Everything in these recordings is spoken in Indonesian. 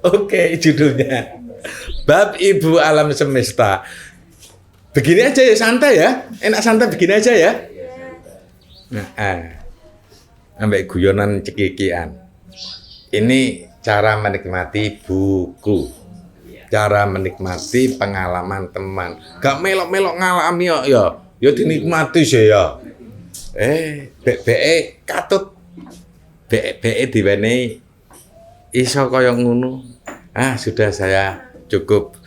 Oke, judulnya Bab Ibu Alam Semesta. Begini aja ya, santai ya. Enak santai begini aja ya. Nah, sampai guyonan cekikian. Ini cara menikmati buku. Cara menikmati pengalaman teman. Gak melok-melok ngalami ya. Ya dinikmati sih ya. BE katut. BE diwenehi iso kaya ngono. Sudah saya cukup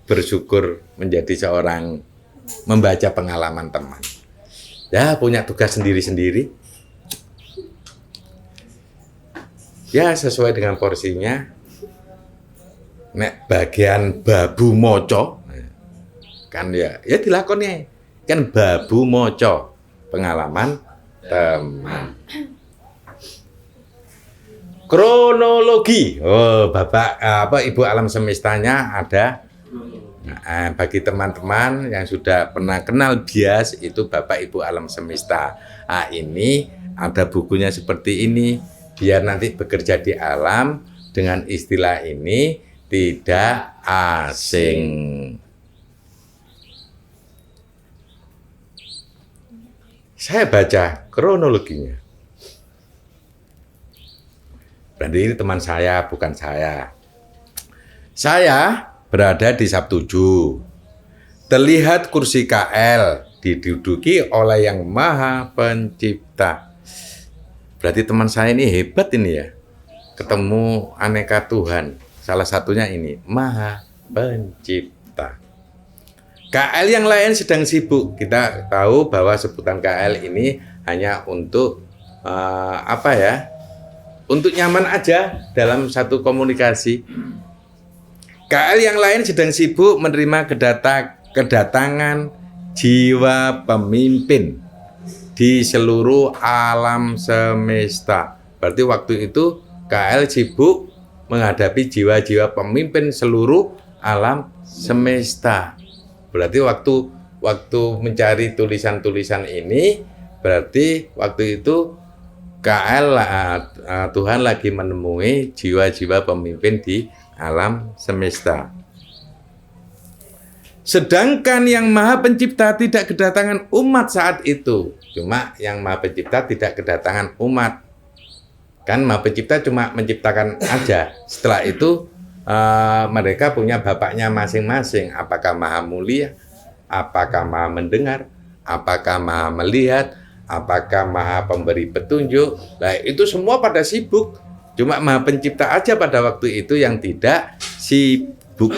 bersyukur menjadi seorang membaca pengalaman teman. Ya, punya tugas sendiri-sendiri. Ya, sesuai dengan porsinya. Nek bagian babu moco kan ya dilakoni kan babu moco pengalaman teman. Kronologi. Bapak Ibu Alam Semestanya ada. Bagi teman-teman yang sudah pernah kenal bias itu Bapak Ibu Alam Semesta. Ini ada bukunya seperti ini. Biar nanti bekerja di alam dengan istilah ini tidak asing. Saya baca kronologinya. Berarti ini teman saya, bukan saya. Saya berada di Sab 7. Terlihat kursi KL diduduki oleh Yang Maha Pencipta. Berarti teman saya ini hebat ini ya. Ketemu aneka Tuhan. Salah satunya ini, Maha Pencipta. KL yang lain sedang sibuk. Kita tahu bahwa sebutan KL ini hanya untuk untuk nyaman aja dalam satu komunikasi. KL yang lain sedang sibuk menerima kedatangan jiwa pemimpin di seluruh alam semesta. Berarti waktu itu KL sibuk menghadapi jiwa-jiwa pemimpin seluruh alam semesta. Berarti waktu mencari tulisan-tulisan ini, berarti waktu itu KL Tuhan lagi menemui jiwa-jiwa pemimpin di alam semesta. Sedangkan Yang Maha Pencipta tidak kedatangan umat saat itu. Cuma Yang Maha Pencipta tidak kedatangan umat. Kan Maha Pencipta cuma menciptakan aja. Setelah itu mereka punya bapaknya masing-masing. Apakah Maha Mulia? Apakah Maha Mendengar? Apakah Maha Melihat? Apakah Maha Pemberi Petunjuk? Nah, itu semua pada sibuk. Cuma Maha Pencipta aja pada waktu itu yang tidak sibuk.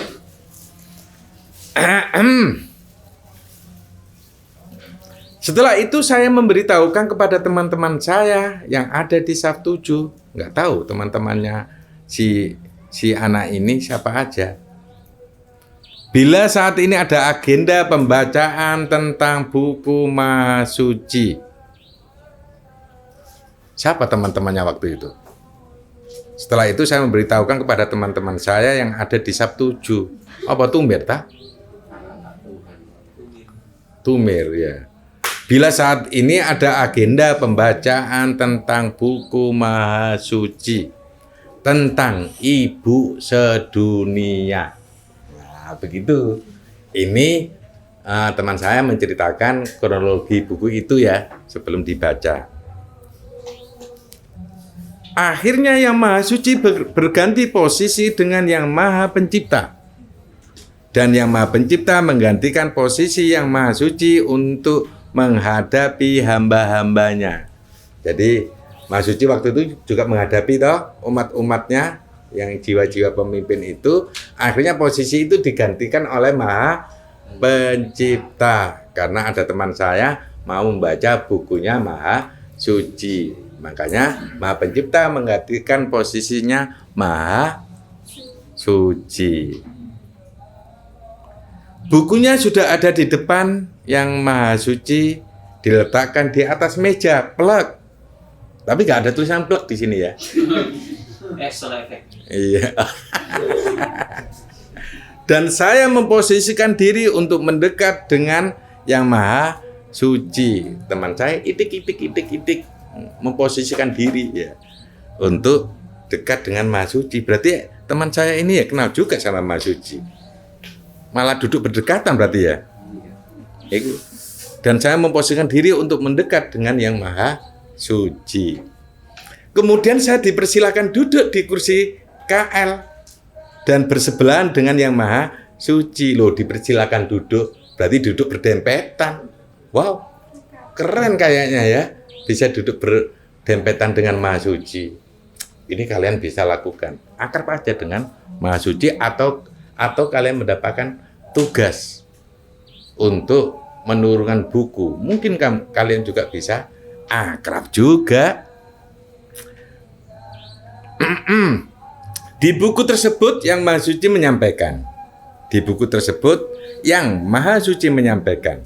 Setelah itu saya memberitahukan kepada teman-teman saya yang ada di Sab 7. Nggak tahu teman-temannya si anak ini siapa aja. Bila saat ini ada agenda pembacaan tentang buku Maha Suci. Siapa teman-temannya waktu itu? Setelah itu saya memberitahukan kepada teman-teman saya yang ada di Sab 7. Apa Tumir, tak? Tumir, ya. Bila saat ini ada agenda pembacaan tentang buku Maha Suci, tentang Ibu Sedunia. Nah, begitu. Ini teman saya menceritakan kronologi buku itu ya, sebelum dibaca. Akhirnya Yang Maha Suci berganti posisi dengan Yang Maha Pencipta. Dan Yang Maha Pencipta menggantikan posisi Yang Maha Suci untuk menghadapi hamba-hambanya. Jadi Maha Suci waktu itu juga menghadapi umat-umatnya yang jiwa-jiwa pemimpin itu. Akhirnya posisi itu digantikan oleh Maha Pencipta. Karena ada teman saya mau membaca bukunya Maha Suci. Makanya Maha Pencipta menggantikan posisinya Maha Suci. Bukunya sudah ada di depan Yang Maha Suci, diletakkan di atas meja, plek. Tapi nggak ada tulisan plek di sini ya. Iya. Dan saya memposisikan diri untuk mendekat dengan Yang Maha Suci. Teman saya itik memposisikan diri ya untuk dekat dengan Maha Suci. Berarti teman saya ini ya kenal juga sama Maha Suci. Malah duduk berdekatan berarti ya. Dan saya memposisikan diri untuk mendekat dengan yang Maha Suci. Kemudian saya dipersilakan duduk di kursi KL dan bersebelahan dengan yang Maha Suci. Loh, dipersilakan duduk, berarti duduk berdempetan. Wow, keren kayaknya ya, bisa duduk berdempetan dengan Maha Suci. Ini kalian bisa lakukan. Akrab aja dengan Maha Suci atau kalian mendapatkan tugas untuk menurunkan buku. Mungkin kalian juga bisa akrab juga. Di buku tersebut yang Maha Suci menyampaikan. Di buku tersebut yang Maha Suci menyampaikan.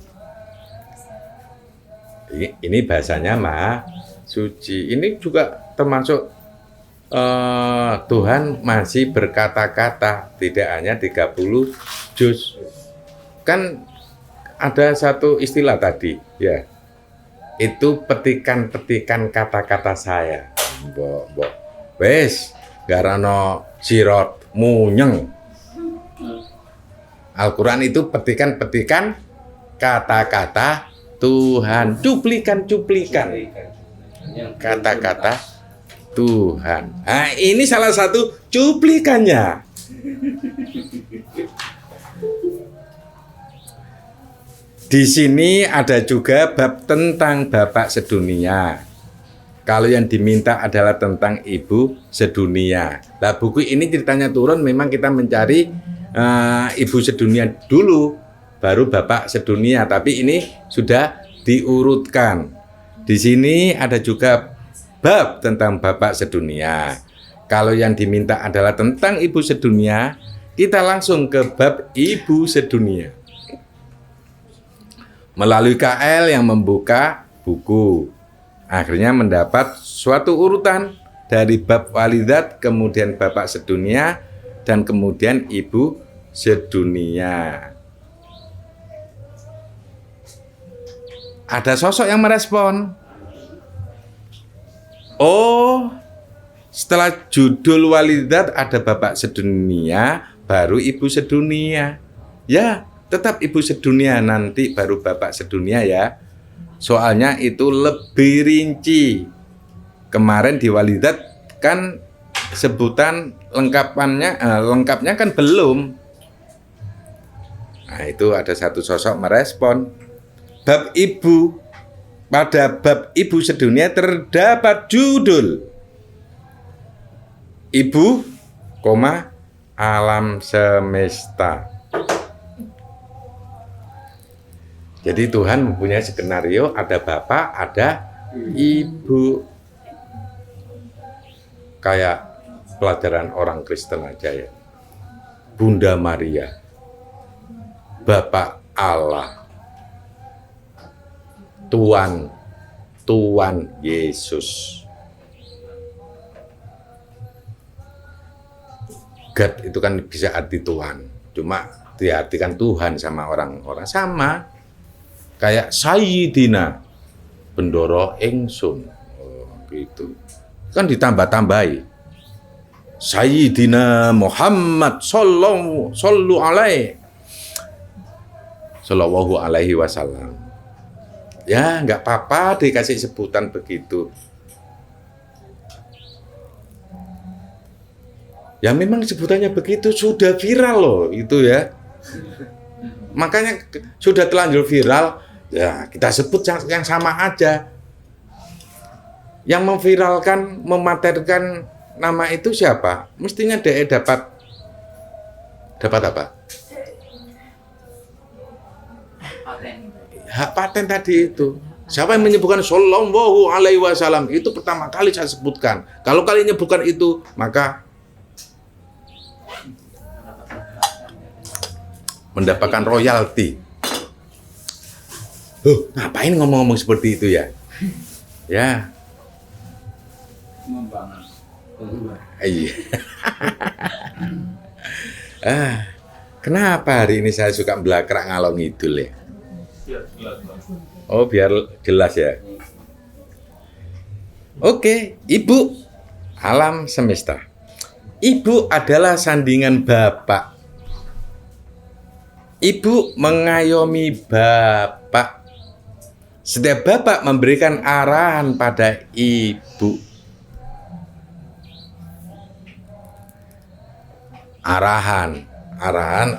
Ini bahasanya Maha Suci. Ini juga termasuk Tuhan masih berkata-kata, tidak hanya 30 juz. Kan ada satu istilah tadi, ya. Itu petikan-petikan kata-kata saya. Mbok. Wes, garano sirot munyeng. Al-Quran itu petikan-petikan kata-kata Tuhan, cuplikan-cuplikan kata-kata Tuhan. Nah, ini salah satu cuplikannya. Di sini ada juga bab tentang Bapak sedunia. Kalau yang diminta adalah tentang Ibu sedunia. Nah, buku ini ceritanya turun, memang kita mencari Ibu sedunia dulu, baru Bapak sedunia. Tapi ini sudah diurutkan. Di sini ada juga bab tentang Bapak sedunia. Kalau yang diminta adalah tentang Ibu sedunia, kita langsung ke bab Ibu sedunia. Melalui KL yang membuka buku, akhirnya mendapat suatu urutan dari bab walidat, kemudian Bapak sedunia, dan kemudian Ibu sedunia. Ada sosok yang merespon. Oh, setelah judul walidat ada Bapak sedunia, baru Ibu sedunia. Ya, tetap Ibu sedunia, nanti baru Bapak sedunia ya. Soalnya itu lebih rinci. Kemarin di walidat kan sebutan lengkapnya kan belum. Nah, itu ada satu sosok merespon. Bab Ibu, pada bab Ibu sedunia terdapat judul Ibu, alam semesta. Jadi Tuhan mempunyai skenario, ada Bapak, ada Ibu. Kayak pelajaran orang Kristen aja ya. Bunda Maria, Bapak Allah, Tuhan Yesus. God itu kan bisa arti Tuhan, cuma diartikan Tuhan sama orang-orang sama. Kayak Sayyidina Bendoro Ingsun, gitu. Kan ditambah-tambahi. Sayyidina Muhammad sallallahu alaihi wasallam. Ya, nggak apa-apa dikasih sebutan begitu. Ya memang sebutannya begitu, sudah viral loh itu ya. Makanya sudah terlanjur viral, ya kita sebut yang sama aja. Yang memviralkan, mematerkan nama itu siapa? Mestinya DE dapat apa? Hak paten tadi itu. Siapa yang menyebutkan sallallahu alaihi wasallam, itu pertama kali saya sebutkan. Kalau kalian menyebutkan itu, maka mendapatkan royalti. Ngapain ngomong-ngomong seperti itu ya? Ya. Iya. Kenapa hari ini saya suka belakrak ngalor ngidul ya? Oh, biar jelas ya. Oke, Ibu. alam semesta. Ibu adalah sandingan Bapak. Ibu mengayomi Bapak. Setiap Bapak memberikan arahan pada Ibu. Arahan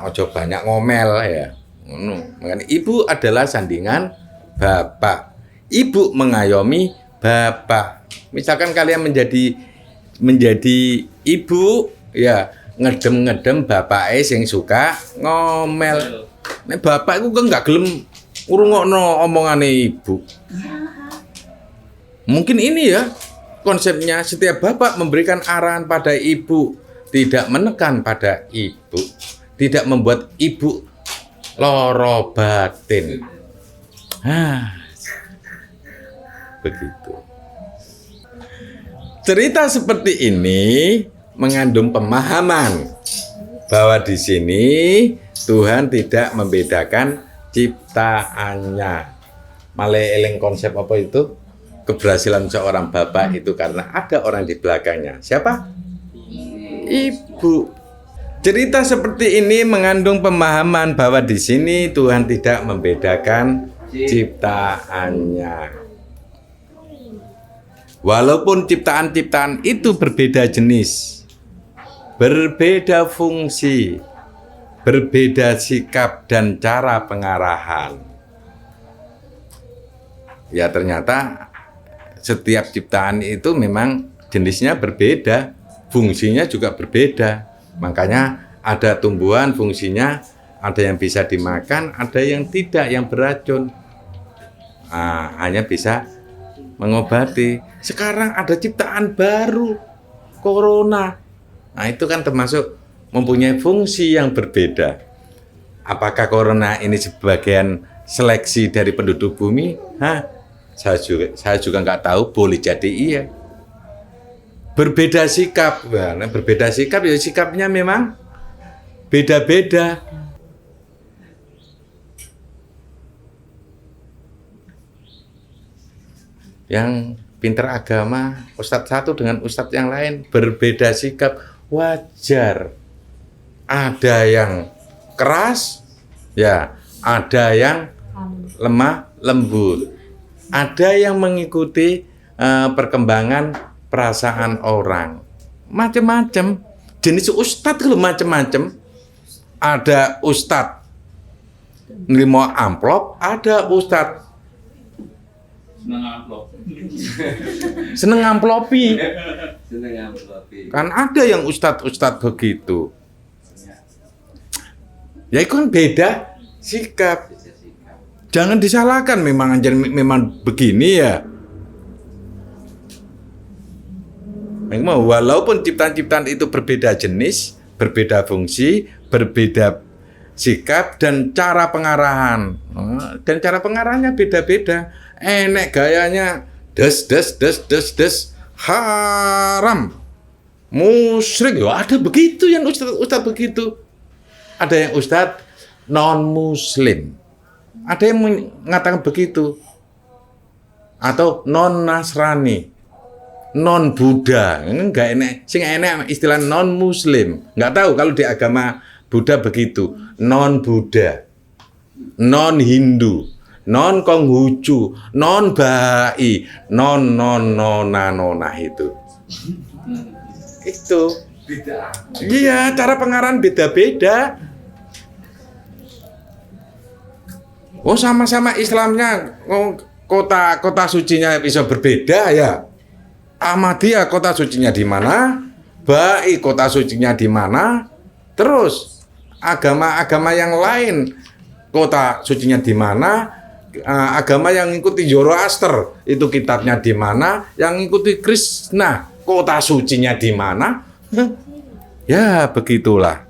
ojo banyak ngomel ya. Makanya Ibu adalah sandingan Bapak. Ibu mengayomi Bapak. Misalkan kalian menjadi ibu ya, ngedem bapak yang suka ngomel. Nek bapak iku enggak gelem ngrungokno omongane ibu. Mungkin ini ya konsepnya, setiap bapak memberikan arahan pada ibu, tidak menekan pada ibu, tidak membuat ibu loro batin. Begitu. Cerita seperti ini mengandung pemahaman bahwa di sini Tuhan tidak membedakan ciptaannya. Malah eling konsep apa itu? Keberhasilan seorang bapak itu karena ada orang di belakangnya. Siapa? Ibu. Cerita seperti ini mengandung pemahaman bahwa di sini Tuhan tidak membedakan ciptaannya. Walaupun ciptaan-ciptaan itu berbeda jenis, berbeda fungsi, berbeda sikap dan cara pengarahan. Ya ternyata setiap ciptaan itu memang jenisnya berbeda, fungsinya juga berbeda. Makanya ada tumbuhan fungsinya, ada yang bisa dimakan, ada yang tidak, yang beracun. Hanya bisa mengobati. Sekarang ada ciptaan baru, corona. Nah itu kan termasuk mempunyai fungsi yang berbeda. Apakah corona ini sebagian seleksi dari penduduk bumi? Saya juga nggak tahu, boleh jadi iya. Berbeda sikap, nah, berbeda sikap ya sikapnya memang beda-beda. Yang pinter agama, ustadz satu dengan ustadz yang lain berbeda sikap, wajar. Ada yang keras, ya, ada yang lemah lembut, ada yang mengikuti perkembangan perasaan orang, macam-macam. Jenis ustadz itu macam-macam. Ada ustadz nerimo amplop, ada ustadz seneng amplopi. Kan ada yang ustadz begitu. Ya itu kan beda sikap. Jangan disalahkan, memang begini ya. Memang walaupun ciptaan-ciptaan itu berbeda jenis, berbeda fungsi, berbeda sikap dan cara pengarahan. Dan cara pengarahannya beda-beda. Enek gayanya des haram, musyrik. Ya ada begitu yang ustadz begitu. Ada yang ustadz non muslim. Ada yang mengatakan begitu. Atau non Nasrani, non Buddha. Enggak enek, sing enek istilah non muslim. Enggak tahu kalau di agama Buddha begitu. Non Buddha, non Hindu, non Konghucu, non Bahai, non nona itu. Itu. Beda. Iya, cara pengarahan beda-beda. Oh, sama-sama Islamnya, kota sucinya bisa berbeda ya. Ahmadiyah kota sucinya di mana? Bahai kota sucinya di mana? Terus agama-agama yang lain kota sucinya di mana? Agama yang ngikuti Zoroaster itu kitabnya di mana? Yang ngikuti Krishna kota sucinya di mana? Ya begitulah.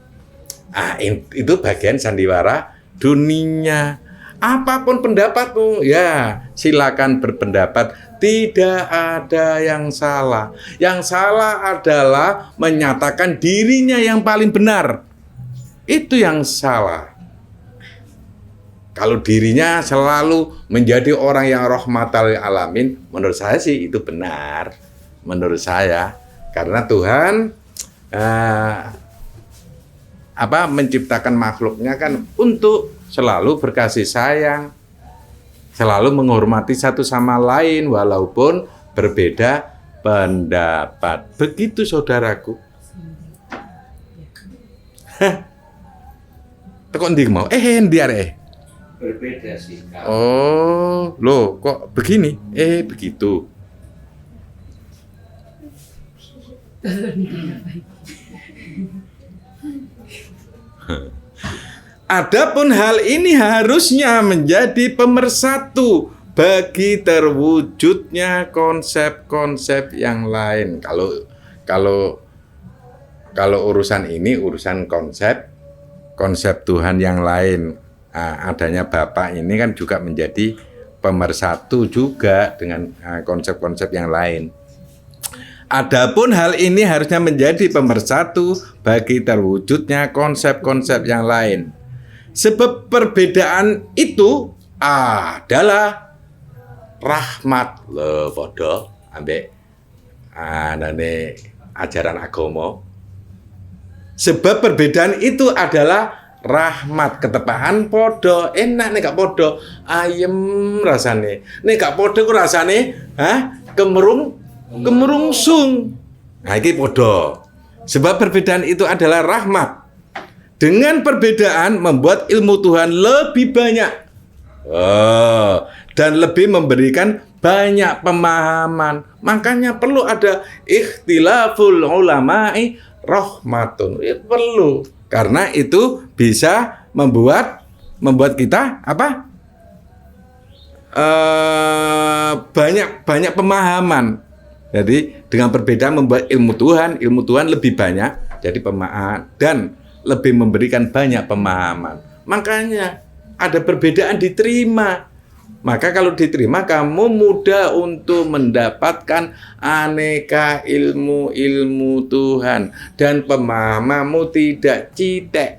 Itu bagian sandiwara dunia. Apapun pendapatmu, ya silakan berpendapat. Tidak ada yang salah. Yang salah adalah menyatakan dirinya yang paling benar. Itu yang salah. Kalau dirinya selalu menjadi orang yang rahmatal lil alamin, menurut saya sih itu benar. Menurut saya. Karena Tuhan menciptakan makhluknya kan untuk selalu berkasih sayang, selalu menghormati satu sama lain walaupun berbeda pendapat. Begitu saudaraku. Tekok ndi mau? Ndi arek? Berbeda sikap. Oh, loh kok begini? Begitu. Adapun hal ini harusnya menjadi pemersatu bagi terwujudnya konsep-konsep yang lain. Kalau urusan ini urusan konsep Tuhan yang lain. Adanya Bapa ini kan juga menjadi pemersatu juga dengan konsep-konsep yang lain. Adapun hal ini harusnya menjadi pemersatu bagi terwujudnya konsep-konsep yang lain. Sebab perbedaan itu adalah rahmat. Lho padha ambek anane ajaran agama. Sebab perbedaan itu adalah rahmat. Ketepaan padha, enak nek gak padha, ayem rasane. Nek gak padha ku rasane kemerungsung. Nah iki padha. Sebab perbedaan itu adalah rahmat. Dengan perbedaan membuat ilmu Tuhan lebih banyak. Dan lebih memberikan banyak pemahaman. Makanya perlu ada ikhtilaful ulama'i rahmatun. Perlu. Karena itu bisa membuat kita banyak pemahaman. Jadi dengan perbedaan membuat ilmu Tuhan lebih banyak, jadi pemahaman dan lebih memberikan banyak pemahaman. Makanya ada perbedaan diterima. Maka kalau diterima kamu mudah untuk mendapatkan aneka ilmu Tuhan dan pemahamanmu tidak citek.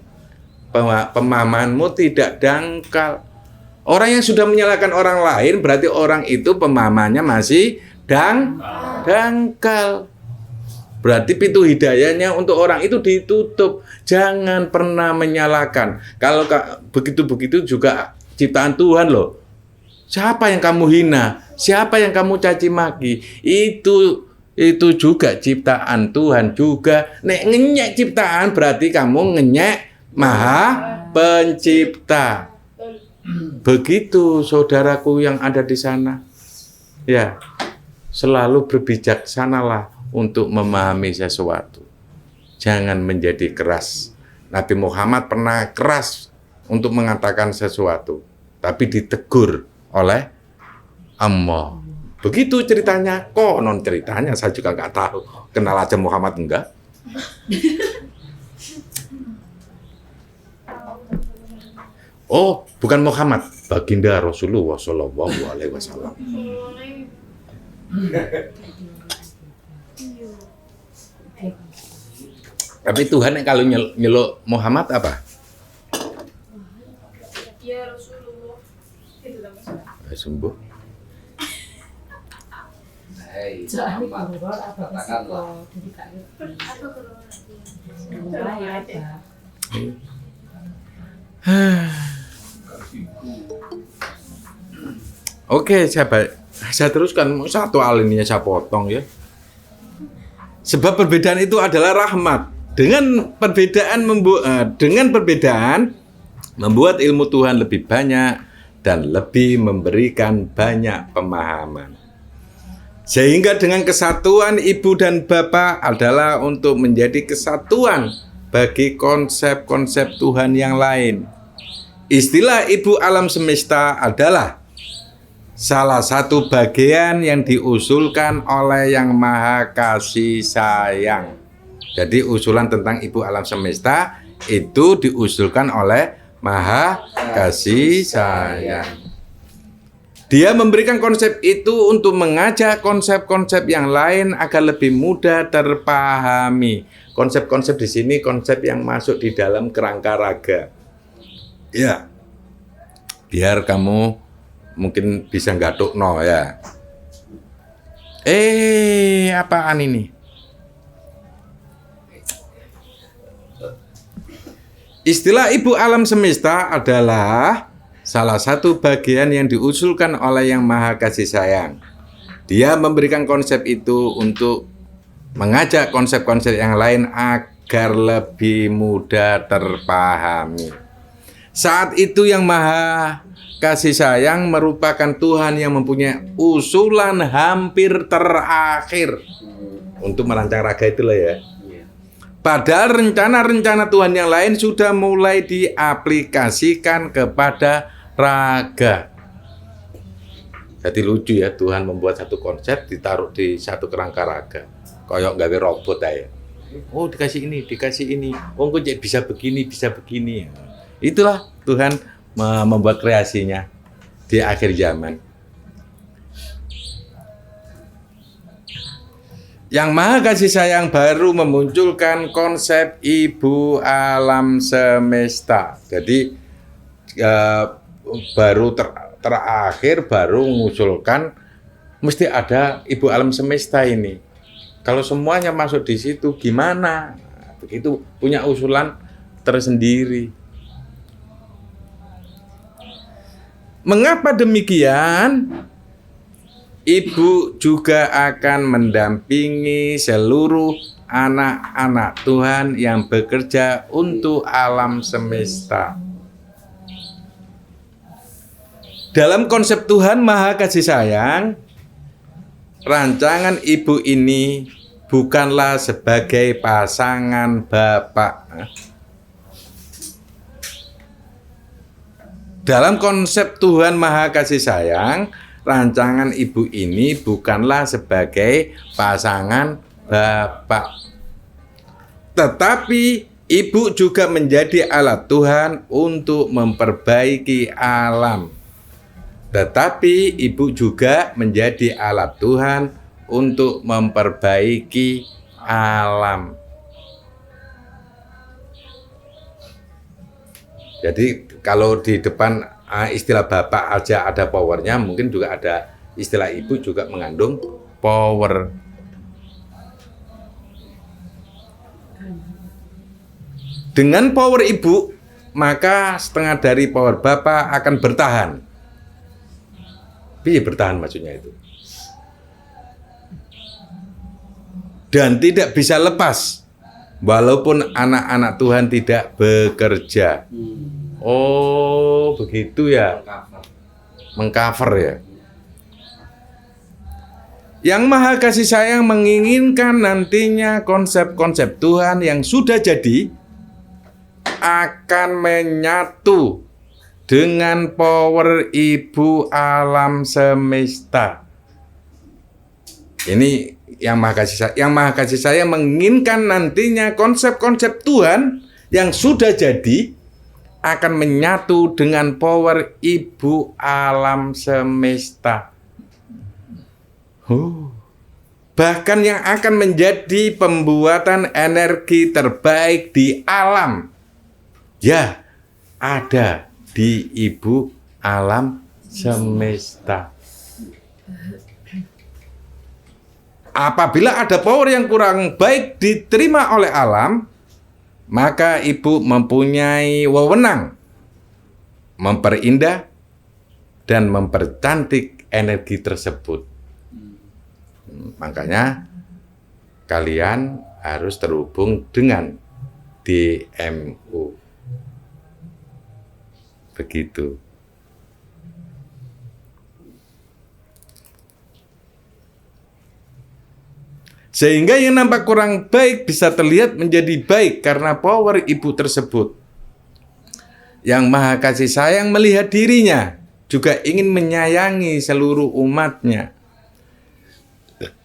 Pemahamanmu tidak dangkal. Orang yang sudah menyalahkan orang lain berarti orang itu pemahamannya masih dangkal. Berarti pintu hidayahnya untuk orang itu ditutup. Jangan pernah menyalahkan. Kalau begitu-begitu juga ciptaan Tuhan loh. Siapa yang kamu hina? Siapa yang kamu caci maki? Itu juga ciptaan Tuhan juga. Nek ngenyek ciptaan berarti kamu ngenyek Maha Pencipta. Begitu saudaraku yang ada di sana. Ya, selalu berbijaksanalah untuk memahami sesuatu. Jangan menjadi keras. Nabi Muhammad pernah keras untuk mengatakan sesuatu, tapi ditegur oleh Allah. Begitu ceritanya. Kok non ceritanya saya juga nggak tahu. Kenal aja Muhammad enggak? Oh, bukan Muhammad, baginda Rasulullah Shallallahu Alaihi Wasallam. Tapi Tuhan yang kalau nyeluk Muhammad apa? Ya Rasulullah. Itu nama saya. Sembuh. Hei, Soalnya Muhammad, kalau apa katakanlah. jadi kak Apa kalau ya Oke, saya teruskan satu hal ini saya potong ya. Sebab perbedaan itu adalah rahmat. Dengan perbedaan membuat ilmu Tuhan lebih banyak dan lebih memberikan banyak pemahaman. Sehingga dengan kesatuan ibu dan bapa adalah untuk menjadi kesatuan bagi konsep-konsep Tuhan yang lain. Istilah ibu alam semesta adalah salah satu bagian yang diusulkan oleh Yang Maha Kasih Sayang. Jadi usulan tentang ibu alam semesta itu diusulkan oleh Maha Kasih Sayang. Dia memberikan konsep itu untuk mengajak konsep-konsep yang lain agar lebih mudah terpahami. Konsep-konsep di sini konsep yang masuk di dalam kerangka raga. Ya, biar kamu mungkin bisa gatuk no ya. Apaan ini? Istilah ibu alam semesta adalah salah satu bagian yang diusulkan oleh Yang Maha Kasih Sayang. Dia memberikan konsep itu untuk mengajak konsep-konsep yang lain agar lebih mudah terpahami. Saat itu Yang Maha Kasih Sayang merupakan Tuhan yang mempunyai usulan hampir terakhir untuk merancang raga itulah ya. Iya. Padahal rencana-rencana Tuhan yang lain sudah mulai diaplikasikan kepada raga. Jadi lucu ya, Tuhan membuat satu konsep ditaruh di satu kerangka raga. Kayak gawe robot aja. Oh dikasih ini. Oh kok bisa begini, bisa begini. Itulah Tuhan membuat kreasinya di akhir zaman. Yang Maha Kasih Sayang baru memunculkan konsep ibu alam semesta. Jadi baru terakhir baru mengusulkan mesti ada ibu alam semesta ini. Kalau semuanya masuk di situ gimana? Begitu punya usulan tersendiri. Mengapa demikian? Ibu juga akan mendampingi seluruh anak-anak Tuhan yang bekerja untuk alam semesta. Dalam konsep Tuhan Maha Kasih Sayang, rancangan ibu ini bukanlah sebagai pasangan bapak. Dalam konsep Tuhan Maha Kasih Sayang, rancangan ibu ini bukanlah sebagai pasangan bapak. Tetapi ibu juga menjadi alat Tuhan untuk memperbaiki alam. Tetapi ibu juga menjadi alat Tuhan untuk memperbaiki alam. Jadi kalau di depan istilah bapak aja ada powernya, mungkin juga ada istilah ibu juga mengandung power. Dengan power ibu, maka setengah dari power bapak akan bertahan. Piye bertahan maksudnya itu? Dan tidak bisa lepas walaupun anak-anak Tuhan tidak bekerja. Oh, begitu ya. Mengcover ya. Yang Maha Kasih Sayang menginginkan nantinya konsep-konsep Tuhan yang sudah jadi akan menyatu dengan power ibu alam semesta. Ini yang Maha Kasih Sayang menginginkan nantinya konsep-konsep Tuhan yang sudah jadi akan menyatu dengan power ibu alam semesta. Bahkan yang akan menjadi pembuatan energi terbaik di alam, ya ada di ibu alam semesta. Apabila ada power yang kurang baik diterima oleh alam, maka ibu mempunyai wewenang memperindah dan mempercantik energi tersebut. Makanya kalian harus terhubung dengan DMU. Begitu. Sehingga yang nampak kurang baik bisa terlihat menjadi baik karena power ibu tersebut. Yang Maha Kasih Sayang melihat dirinya juga ingin menyayangi seluruh umatnya.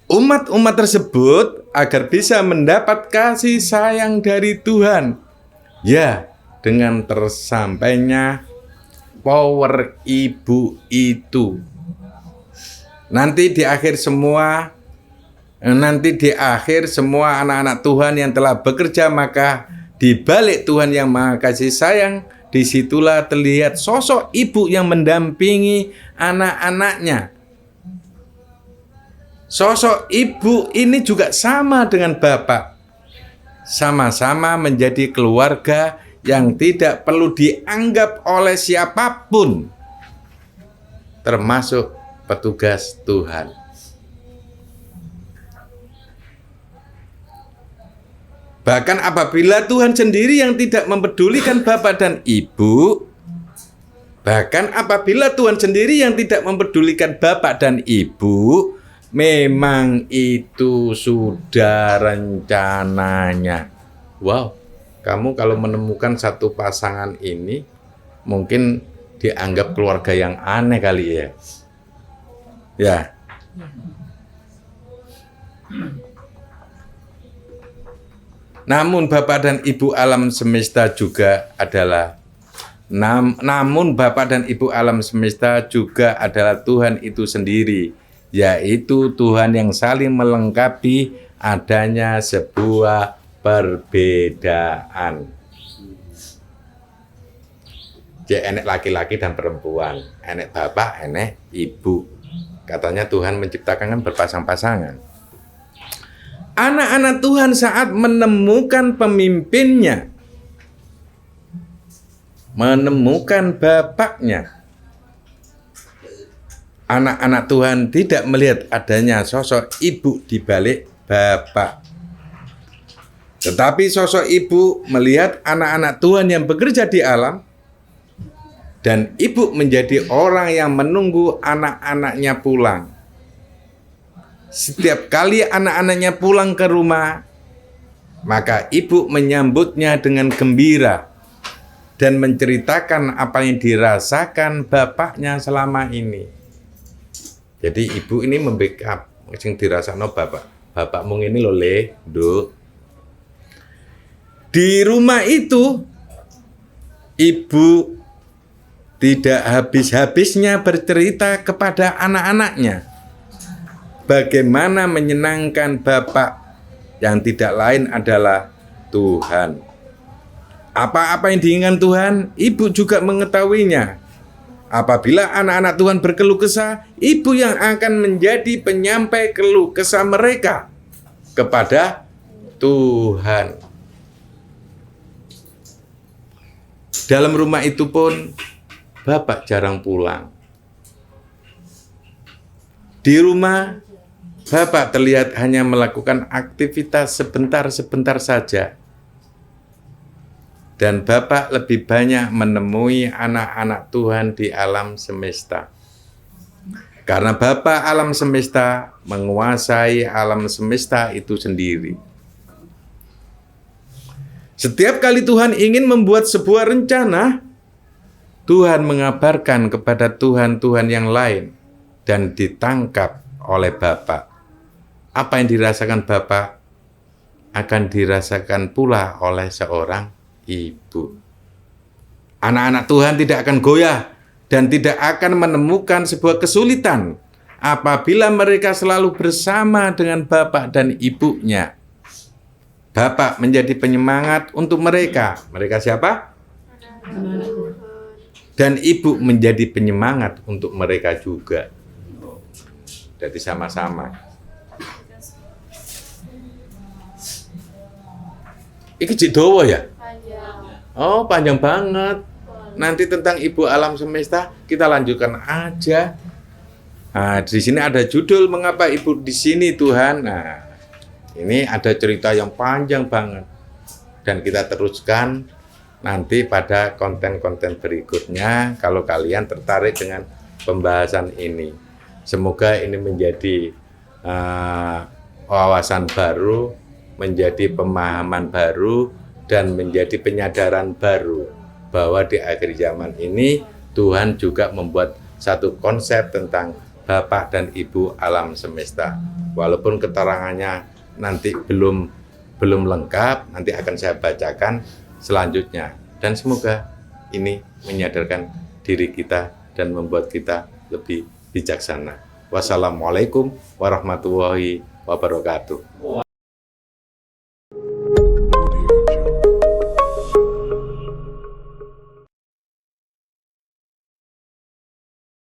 Umat-umat tersebut agar bisa mendapat kasih sayang dari Tuhan. Ya, dengan tersampainya power ibu itu. Nanti di akhir semua anak-anak Tuhan yang telah bekerja, maka di balik Tuhan yang Maha Kasih Sayang, disitulah terlihat sosok ibu yang mendampingi anak-anaknya. Sosok ibu ini juga sama dengan bapak. Sama-sama menjadi keluarga yang tidak perlu dianggap oleh siapapun, termasuk petugas Tuhan. Bahkan apabila Tuhan sendiri yang tidak mempedulikan Bapak dan Ibu, memang itu sudah rencananya. Wow, kamu kalau menemukan satu pasangan ini, mungkin dianggap keluarga yang aneh kali ya. Ya. Namun Bapa dan Ibu alam semesta juga adalah Tuhan itu sendiri, yaitu Tuhan yang saling melengkapi adanya sebuah perbedaan. Jadi enek laki-laki dan perempuan, enek bapak, enek ibu. Katanya Tuhan menciptakan kan berpasang-pasangan. Anak-anak Tuhan saat menemukan pemimpinnya, menemukan bapaknya, anak-anak Tuhan tidak melihat adanya sosok ibu di balik bapak. Tetapi sosok ibu melihat anak-anak Tuhan yang bekerja di alam, dan ibu menjadi orang yang menunggu anak-anaknya pulang. Setiap kali anak-anaknya pulang ke rumah, maka ibu menyambutnya dengan gembira dan menceritakan apa yang dirasakan bapaknya selama ini. Jadi ibu ini membackup yang dirasakno bapak. Bapakmu ini lho Le, Nduk. Di rumah itu ibu tidak habis-habisnya bercerita kepada anak-anaknya bagaimana menyenangkan Bapak yang tidak lain adalah Tuhan. Apa-apa yang diinginkan Tuhan, ibu juga mengetahuinya. Apabila anak-anak Tuhan berkeluh kesah, ibu yang akan menjadi penyampai keluh kesah mereka kepada Tuhan. Dalam rumah itu pun Bapak jarang pulang. Di rumah Bapak terlihat hanya melakukan aktivitas sebentar-sebentar saja. Dan Bapak lebih banyak menemui anak-anak Tuhan di alam semesta. Karena Bapak alam semesta menguasai alam semesta itu sendiri. Setiap kali Tuhan ingin membuat sebuah rencana, Tuhan mengabarkan kepada Tuhan-Tuhan yang lain dan ditangkap oleh Bapak. Apa yang dirasakan Bapak akan dirasakan pula oleh seorang ibu. Anak-anak Tuhan tidak akan goyah dan tidak akan menemukan sebuah kesulitan apabila mereka selalu bersama dengan bapak dan ibunya. Bapak menjadi penyemangat untuk mereka. Mereka siapa? Dan ibu menjadi penyemangat untuk mereka juga. Jadi sama-sama. Iki cik dawa ya? Oh, panjang banget. Nanti tentang ibu alam semesta kita lanjutkan aja. Nah, di sini ada judul mengapa ibu di sini Tuhan. Nah, ini ada cerita yang panjang banget. Dan kita teruskan nanti pada konten-konten berikutnya kalau kalian tertarik dengan pembahasan ini. Semoga ini menjadi wawasan baru, menjadi pemahaman baru, dan menjadi penyadaran baru bahwa di akhir zaman ini Tuhan juga membuat satu konsep tentang Bapak dan Ibu alam semesta. Walaupun keterangannya nanti belum lengkap, nanti akan saya bacakan selanjutnya. Dan semoga ini menyadarkan diri kita dan membuat kita lebih bijaksana. Wassalamualaikum warahmatullahi wabarakatuh.